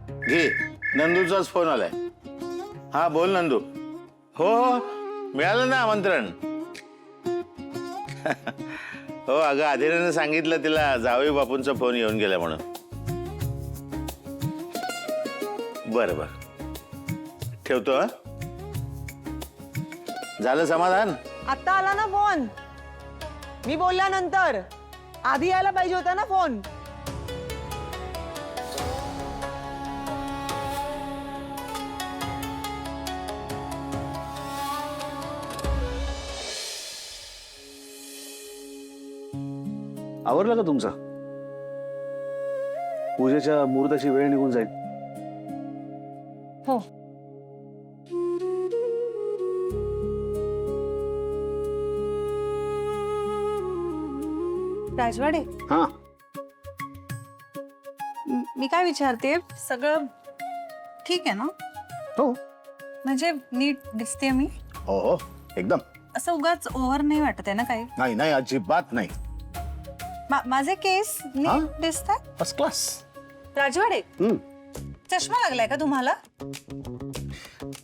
घे, नंदूचाच फोन आलाय. हा बोल नंदू. हो हो, मिळालं ना आमंत्रण. हो अगं, आधीरानं सांगितलं तिला जावई बापूंचा फोन येऊन गेला म्हणून. बरं बरं, ठेवतो. हा, झालं समाधान? आता आला ना फोन. मी बोलल्यानंतर आधी यायला पाहिजे होता ना फोन. आवरलं का तुमचं? पूजेच्या मुहूर्ताची वेळ निघून जाईल. हो. राजवाडे, हा, मी काय विचारते, सगळं ठीक आहे ना? हो म्हणजे नीट दिसते मी? हो हो, एकदम. असं उगाच ओव्हर नाही वाटत आहे ना काही? नाही नाही, अजिबात नाही. माझे केस हा? नीट दिसतात? First class. राजवाडे, चष्मा लागलाय का तुम्हाला?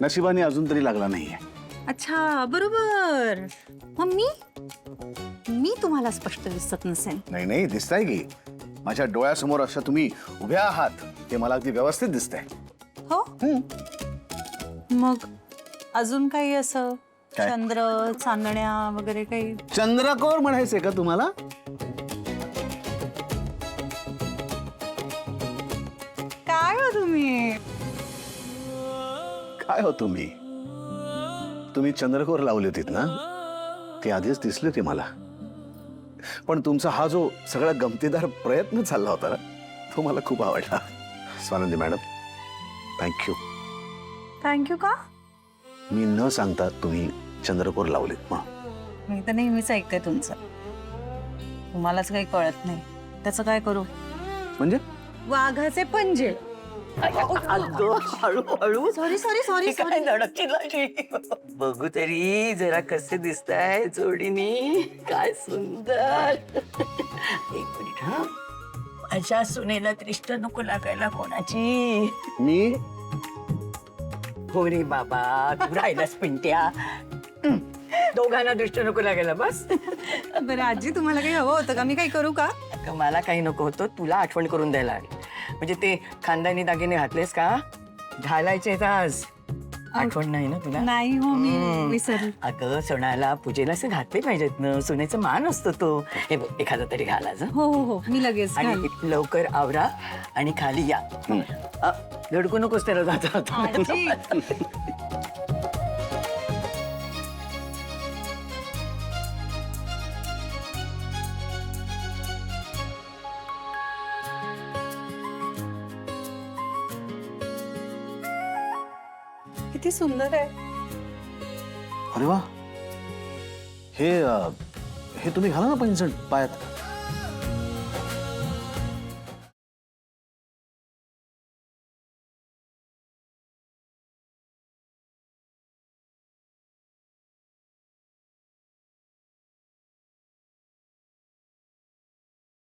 नशिबाने अजून तरी लागला नाहीये. अच्छा, बरोबर. मग मी तुम्हाला स्पष्ट दिसत नसेल? नाही नाही, दिसताय की. माझ्या डोळ्यासमोर असं तुम्ही उभ्या आहात ते मला अगदी व्यवस्थित दिसतंय. हो. मग अजून काही असं काय? चंद्र चांदण्या वगैरे काही? चंद्रकोर म्हणायचंय का तुम्हाला? काय हो तुम्ही? काय हो तुम्ही? तुम्ही चंद्रकोर लावली होतीत ना, ती आधीच दिसली होती मला. पण तुमचा हा जो सगळा गमतीदार प्रयत्न चालला होता ना, तो मला खूप आवडला. Swanandi madam, thank you. थँक्यू का? मी न सांगता तुम्ही चंद्रकोर लावलीत मग. मी तर नेहमीच ऐकते तुमचं. तुम्हालाच काही कळत नाही. त्याचं काय करू? म्हणजे वाघाचे पंजे. हळूहळू सॉरी सॉरी सॉरी काय धडकली. बघू तरी जरा कसे दिसताय जोडीनी. काय सुंदर. एक मिनिट हा. माझ्या सुनेला दृष्ट नको लागायला कोणाची. मी हो रे बाबा, तू राहिलास पिंट्या. दोघांना दृष्ट नको लागायला बस. बरं आजी, तुम्हाला काही हवं होतं का? मी काही करू का? अगं, मला काही नको होतं, तुला आठवण करून द्यायला आली. म्हणजे ते खानदानी दागिने घातलेस का? घालायचे आज. आठवण नाही ना तुला? नाही हो, मी विसरले. अगं, सणाला पूजेला असे घातले पाहिजेत ना, सुनेचा मान असतो तो. हे बघ, एखादा तरी घालायचा. हो हो हो, मी लगेच घालेन. आणि लवकर आवरा आणि खाली या. धडकू नकोस त्याला जाता आजी. किती सुंदर आहे. अरे वा, हे तुम्ही घाला ना पैंजण पायात.